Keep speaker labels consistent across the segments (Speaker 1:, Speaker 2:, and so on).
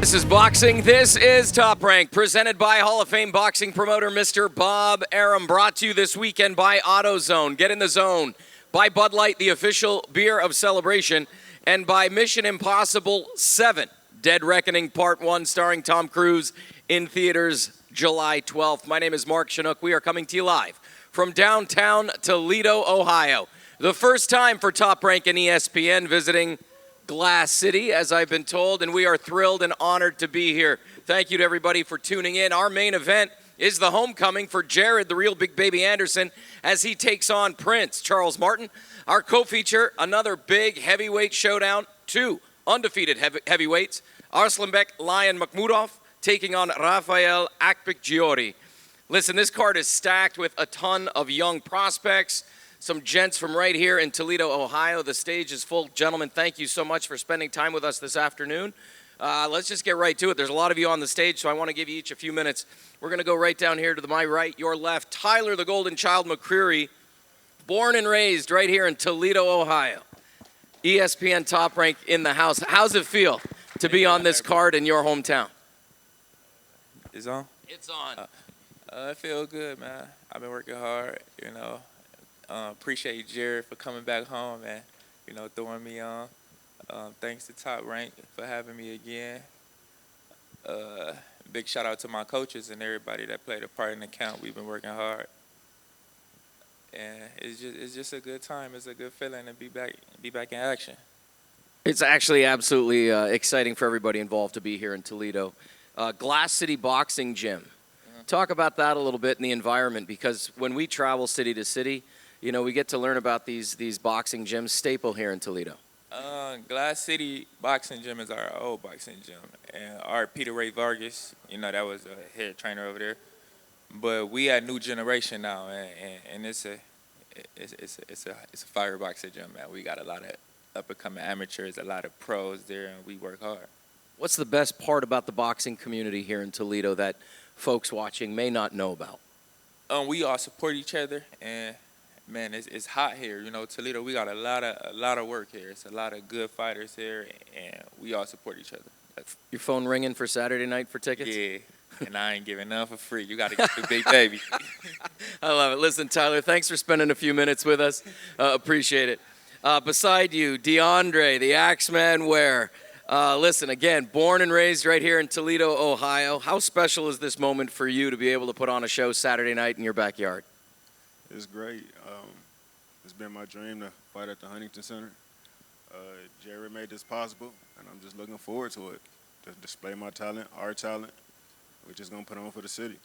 Speaker 1: This is boxing. This is Top Rank, presented by Hall of Fame boxing promoter Mr. Bob Arum. Brought to you this weekend by AutoZone. Get in the zone. By Bud Light, the official beer of celebration. And by Mission Impossible 7, Dead Reckoning Part 1, starring Tom Cruise, in theaters July 12th. My name is Mark Chinook. We are coming to you live from downtown Toledo, Ohio. The first time for Top Rank and ESPN visiting Glass City, as I've been told, and we are thrilled and honored to be here. Thank you to everybody for tuning in. Our main event is the homecoming for Jared, the real Big Baby Anderson, as he takes on Prince Charles Martin. Our co-feature, another big heavyweight showdown, two undefeated heavyweights, Arslanbek Lion Makhmudov taking on Rafael Akpik-Giori. Listen, this card is stacked with a ton of young prospects, some gents from right here in Toledo, Ohio. The stage is full. Gentlemen, thank you so much for spending time with us this afternoon. Let's just get right to it. There's a lot of you on the stage, so I want to give you each a few minutes. We're going to go right down here to my right, your left. Tyler, the Golden Child McCreary, born and raised right here in Toledo, Ohio. ESPN Top Rank in the house. How's it feel to be on this card in your hometown?
Speaker 2: It's on?
Speaker 1: It's on.
Speaker 2: I feel good, man. I've been working hard, you know. Appreciate Jared for coming back home and, you know, throwing me on. Thanks to Top Rank for having me again. Big shout out to my coaches and everybody that played a part in the camp. We've been working hard. And it's just a good time. It's a good feeling to be back in action.
Speaker 1: It's actually absolutely exciting for everybody involved to be here in Toledo. Glass City Boxing Gym. Talk about that a little bit in the environment, because when we travel city to city, you know, we get to learn about these boxing gyms, staple here in Toledo.
Speaker 2: Glass City Boxing Gym is our old boxing gym, and our Peter Ray Vargas, you know, that was a head trainer over there. But we are new generation now, and it's a fire boxing gym, man. We got a lot of up-and-coming amateurs, a lot of pros there, and we work hard.
Speaker 1: What's the best part about the boxing community here in Toledo that folks watching may not know about?
Speaker 2: We all support each other, and man, it's hot here. You know, Toledo, we got a lot of work here. It's a lot of good fighters here, and we all support each other.
Speaker 1: Your phone ringing for Saturday night for tickets?
Speaker 2: Yeah, and I ain't giving none for free. You got to get the Big Baby.
Speaker 1: I love it. Listen, Tyler, thanks for spending a few minutes with us. Appreciate it. Beside you, Deandre, the Axeman Ware. Listen, again, born and raised right here in Toledo, Ohio. How special is this moment for you to be able to put on a show Saturday night in your backyard?
Speaker 3: It's great. It's been my dream to fight at the Huntington Center. Jared made this possible, and I'm just looking forward to it, to display my talent, our talent. We're just going to put on for the city.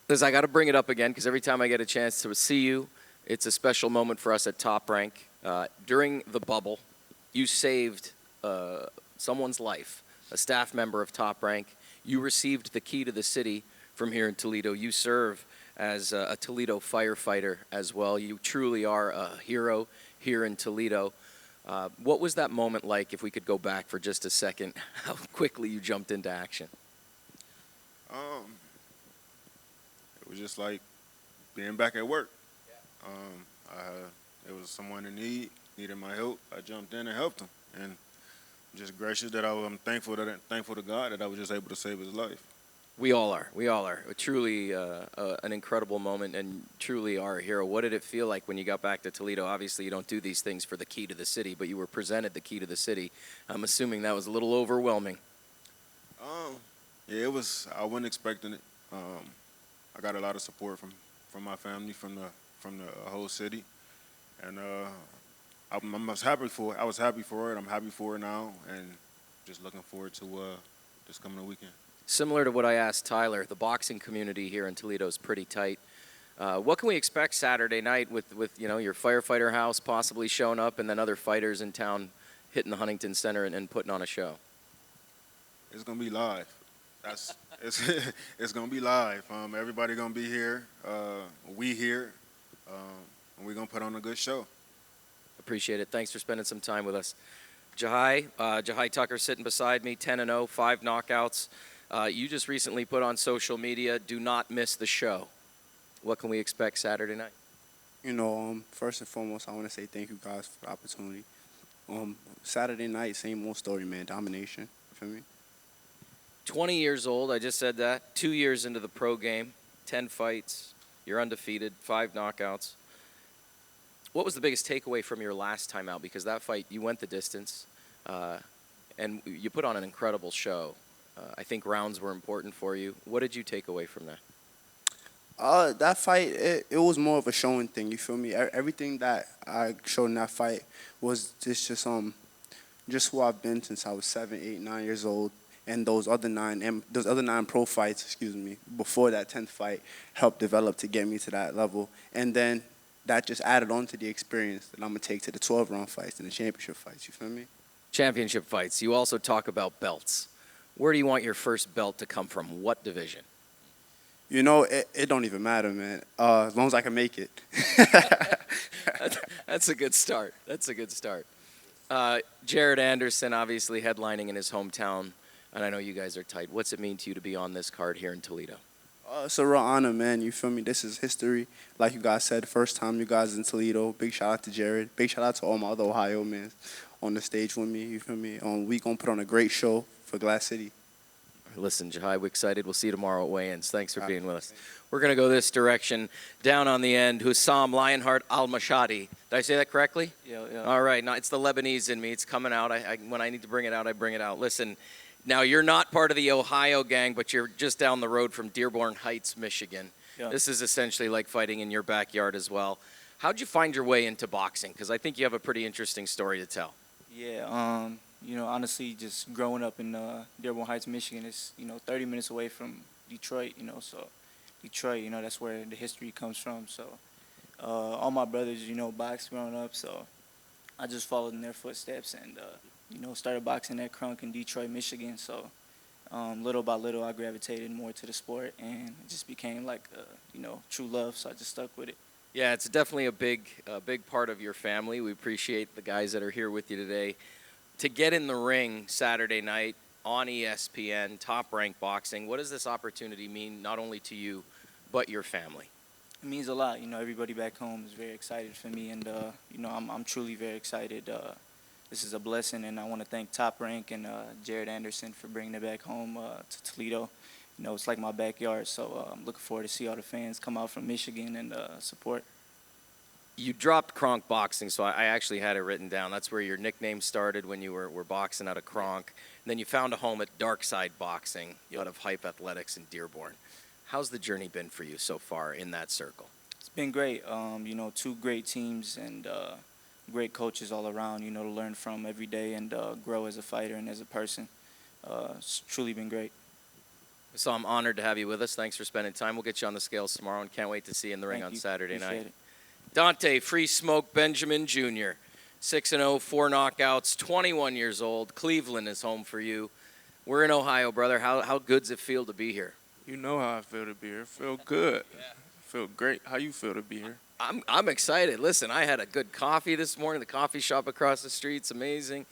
Speaker 1: Listen, I got to bring it up again, because every time I get a chance to see you, it's a special moment for us at Top Rank. During the bubble, you saved someone's life, a staff member of Top Rank. You received the key to the city from here in Toledo. You serve as a Toledo firefighter as well. You truly are a hero here in Toledo. What was that moment like, if we could go back for just a second, how quickly you jumped into action?
Speaker 3: It was just like being back at work. It was someone in need, needed my help. I jumped in and helped him. And I'm just gracious that I'm thankful to God that I was just able to save his life.
Speaker 1: We all are. We all are. Truly an incredible moment, and truly are a hero. What did it feel like when you got back to Toledo? Obviously, you don't do these things for the key to the city, but you were presented the key to the city. I'm assuming that was a little overwhelming.
Speaker 3: Yeah, it was. I wasn't expecting it. I got a lot of support from my family, from the whole city, and I was happy for it. I was happy for it. I'm happy for it now, and just looking forward to this coming weekend.
Speaker 1: Similar to what I asked Tyler, the boxing community here in Toledo is pretty tight. What can we expect Saturday night with you know, your firefighter house possibly showing up, and then other fighters in town hitting the Huntington Center and putting on a show?
Speaker 3: It's gonna be live. It's gonna be live. Everybody gonna be here. We here, and we're gonna put on a good show.
Speaker 1: Appreciate it. Thanks for spending some time with us. Jahi Tucker sitting beside me, 10-0, 5 knockouts. You just recently put on social media, do not miss the show. What can we expect Saturday night?
Speaker 4: You know, first and foremost, I want to say thank you guys for the opportunity. Saturday night, same old story, man. Domination. You feel me?
Speaker 1: 20 years old, I just said that. 2 years into the pro game, 10 fights. You're undefeated, 5 knockouts. What was the biggest takeaway from your last time out? Because that fight, you went the distance, and you put on an incredible show. I think rounds were important for you. What did you take away from that?
Speaker 4: That fight, it was more of a showing thing. You feel me? Everything that I showed in that fight was just who I've been since I was 7, 8, 9 years old. And those other nine pro fights, excuse me, before that 10th fight helped develop to get me to that level. And then that just added on to the experience that I'm gonna take to the 12-round fights and the championship fights. You feel me?
Speaker 1: Championship fights. You also talk about belts. Where do you want your first belt to come from? What division?
Speaker 4: You know, it don't even matter, man. As long as I can make it.
Speaker 1: That's a good start. That's a good start. Jared Anderson, obviously headlining in his hometown, and I know you guys are tight. What's it mean to you to be on this card here in Toledo?
Speaker 4: It's a real honor, man. You feel me? This is history. Like you guys said, first time you guys in Toledo. Big shout out to Jared. Big shout out to all my other Ohio men on the stage with me. You feel me? We gonna put on a great show for Glass City.
Speaker 1: Listen, Jahi, we're excited. We'll see you tomorrow at weigh-ins. Thanks for being with us. We're going to go this direction. Down on the end, Husam Lionheart Al-Mashhadi. Did I say that correctly?
Speaker 5: Yeah.
Speaker 1: All right. No, it's the Lebanese in me. It's coming out. When I need to bring it out, I bring it out. Listen, now you're not part of the Ohio gang, but you're just down the road from Dearborn Heights, Michigan.
Speaker 5: Yeah.
Speaker 1: This is essentially like fighting in your backyard as well. How'd you find your way into boxing? Because I think you have a pretty interesting story to tell.
Speaker 5: Yeah, you know, honestly, just growing up in Dearborn Heights, Michigan, is 30 minutes away from Detroit. So Detroit, that's where the history comes from. So all my brothers, boxed growing up. So I just followed in their footsteps and started boxing at Crunk in Detroit, Michigan. So little by little, I gravitated more to the sport, and it just became like true love. So I just stuck with it.
Speaker 1: Yeah, it's definitely a big part of your family. We appreciate the guys that are here with you today. To get in the ring Saturday night on ESPN, Top Rank Boxing, what does this opportunity mean not only to you, but your family?
Speaker 5: It means a lot. Everybody back home is very excited for me, and I'm truly very excited. This is a blessing, and I want to thank Top Rank and Jared Anderson for bringing it back home to Toledo. It's like my backyard, so I'm looking forward to see all the fans come out from Michigan and support.
Speaker 1: You dropped Kronk Boxing, so I actually had it written down. That's where your nickname started when you were boxing out of Kronk. And then you found a home at Darkside Boxing out of Hype Athletics in Dearborn. How's the journey been for you so far in that circle?
Speaker 5: It's been great. 2 great teams and great coaches all around, to learn from every day and grow as a fighter and as a person. It's truly been great.
Speaker 1: So I'm honored to have you with us. Thanks for spending time. We'll get you on the scales tomorrow and can't wait to see you in the ring on Saturday night.
Speaker 5: It.
Speaker 1: Dante Free Smoke Benjamin Jr., 6-0, 4 knockouts, 21 years old. Cleveland is home for you. We're in Ohio, brother. How good's it feel to be here?
Speaker 6: You know how I feel to be here. Feel good. Feel great. How you feel to be here?
Speaker 1: I'm excited. Listen, I had a good coffee this morning. The coffee shop across the street's amazing.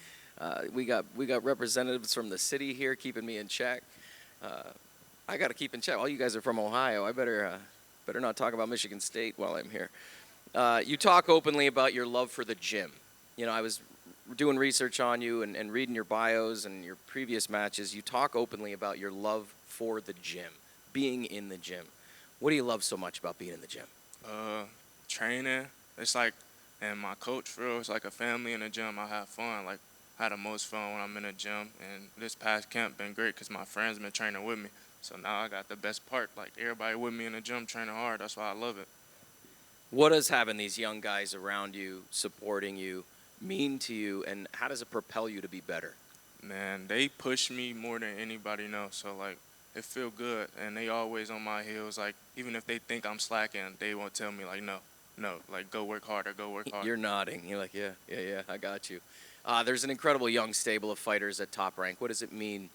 Speaker 1: We got representatives from the city here keeping me in check. I got to keep in check. All you guys are from Ohio. I better not talk about Michigan State while I'm here. You talk openly about your love for the gym. I was doing research on you and reading your bios and your previous matches. You talk openly about your love for the gym, being in the gym. What do you love so much about being in the gym?
Speaker 6: Training. It's like, and my coach, it's like a family in the gym. I have fun. Like, I had the most fun when I'm in the gym. And this past camp been great because my friends been training with me. So now I got the best part. Like, everybody with me in the gym training hard. That's why I love it.
Speaker 1: What does having these young guys around you, supporting you, mean to you, and how does it propel you to be better?
Speaker 6: Man, they push me more than anybody knows. So, like, it feel good. And they always on my heels. Like, even if they think I'm slacking, they won't tell me, like, no, like, go work harder, go work harder.
Speaker 1: You're nodding. You're like, yeah, I got you. There's an incredible young stable of fighters at Top Rank. What does it mean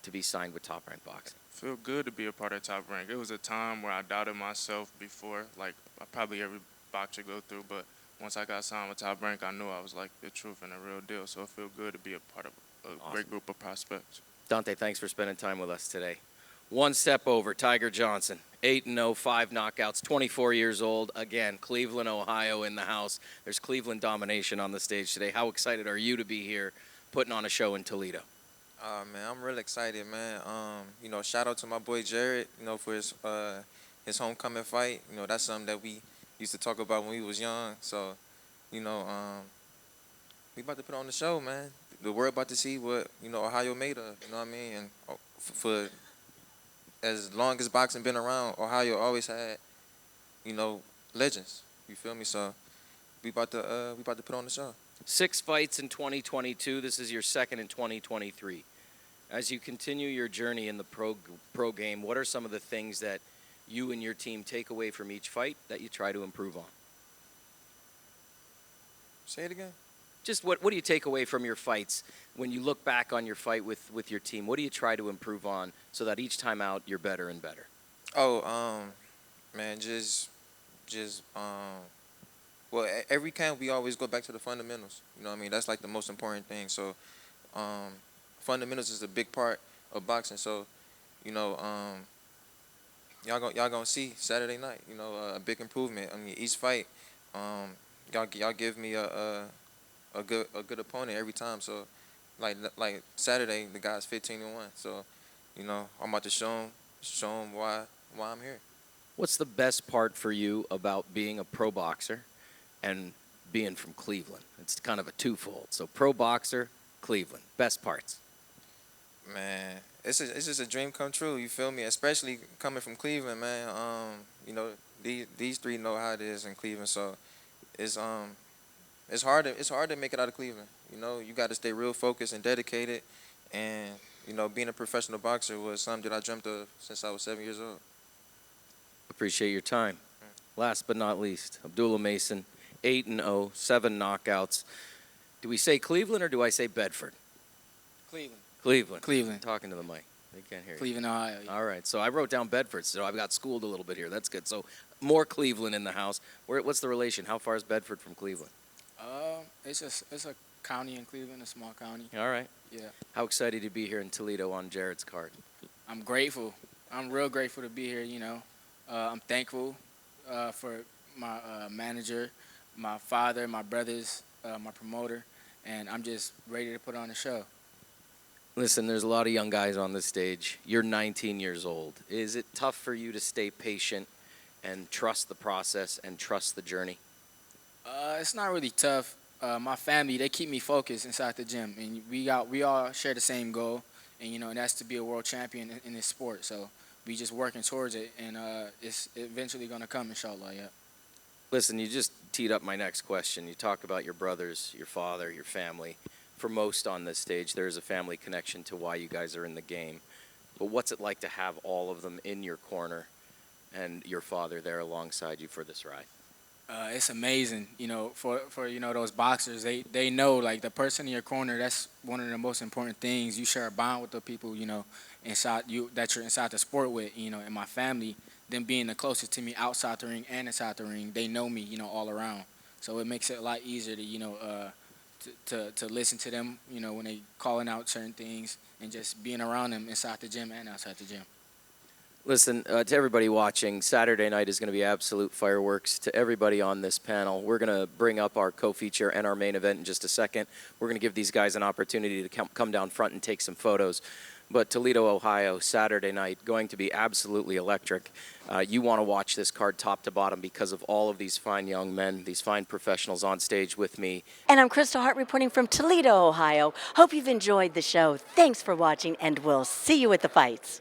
Speaker 1: to be signed with Top Rank Boxing?
Speaker 6: Feel good to be a part of Top Rank. It was a time where I doubted myself before, like probably every boxer go through, but once I got signed with Top Rank, I knew I was like the truth and the real deal. So it feel good to be a part of a great group of prospects.
Speaker 1: Dante, thanks for spending time with us today. One step over, Tiger Johnson, 8-0, 5 knockouts, 24 years old. Again, Cleveland, Ohio in the house. There's Cleveland domination on the stage today. How excited are you to be here putting on a show in Toledo?
Speaker 2: Man, I'm really excited, man. Shout out to my boy Jared, for his homecoming fight. That's something that we used to talk about when we was young. So, you know, we about to put on the show, man. The world about to see what, Ohio made of, you know what I mean? And for as long as boxing been around, Ohio always had, legends. You feel me? So we about to put on the show.
Speaker 1: 6 fights in 2022. This is your second in 2023. As you continue your journey in the pro game, what are some of the things that you and your team take away from each fight that you try to improve on?
Speaker 2: Say it again.
Speaker 1: Just what do you take away from your fights when you look back on your fight with your team? What do you try to improve on so that each time out you're better and better?
Speaker 2: Man, well, every camp we always go back to the fundamentals. You know what I mean? That's like the most important thing. So, fundamentals is a big part of boxing. So, y'all gonna see Saturday night. A big improvement. I mean, each fight, y'all give me a good opponent every time. So, like Saturday, the guy's 15-1. So, I'm about to show him why I'm here.
Speaker 1: What's the best part for you about being a pro boxer and being from Cleveland? It's kind of a twofold. So pro boxer, Cleveland. Best parts.
Speaker 2: Man, it's just a dream come true. You feel me? Especially coming from Cleveland, man. These three know how it is in Cleveland. So it's hard to make it out of Cleveland. You got to stay real focused and dedicated. And being a professional boxer was something that I dreamt of since I was 7 years old.
Speaker 1: Appreciate your time. Last but not least, Abdullah Mason, 8-0, 7 knockouts. Do we say Cleveland or do I say Bedford?
Speaker 7: Cleveland.
Speaker 1: Cleveland.
Speaker 7: Cleveland.
Speaker 1: Talking to the mic. They can't hear you.
Speaker 7: Cleveland, Ohio.
Speaker 1: All right. So I wrote down Bedford, so I've got schooled a little bit here. That's good. So more Cleveland in the house. What's the relation? How far is Bedford from Cleveland?
Speaker 7: It's a county in Cleveland, a small county.
Speaker 1: All right.
Speaker 7: Yeah.
Speaker 1: How excited to be here in Toledo on Jared's card?
Speaker 7: I'm grateful. I'm real grateful to be here, I'm thankful for my manager, my father, my brothers, my promoter, and I'm just ready to put on the show.
Speaker 1: Listen, there's a lot of young guys on this stage. You're 19 years old. Is it tough for you to stay patient and trust the process and trust the journey?
Speaker 7: It's not really tough. My family, they keep me focused inside the gym, and we all share the same goal, and that's to be a world champion in this sport. So we just working towards it, and it's eventually gonna come, inshallah. Yeah.
Speaker 1: Listen, you just teed up my next question. You talk about your brothers, your father, your family. For most on this stage, there is a family connection to why you guys are in the game. But what's it like to have all of them in your corner and your father there alongside you for this ride?
Speaker 7: It's amazing, for those boxers. They know, like, the person in your corner. That's one of the most important things. You share a bond with the people, inside you that you're inside the sport with. And my family, them being the closest to me outside the ring and inside the ring, they know me, all around. So it makes it a lot easier to to listen to them, when they calling out certain things, and just being around them inside the gym and outside the gym.
Speaker 1: Listen, to everybody watching, Saturday night is going to be absolute fireworks. To everybody on this panel, we're going to bring up our co-feature and our main event in just a second. We're going to give these guys an opportunity to come down front and take some photos. But Toledo, Ohio, Saturday night, going to be absolutely electric. You want to watch this card top to bottom because of all of these fine young men, these fine professionals on stage with me.
Speaker 8: And I'm Kristal Hart reporting from Toledo, Ohio. Hope you've enjoyed the show. Thanks for watching, and we'll see you at the fights.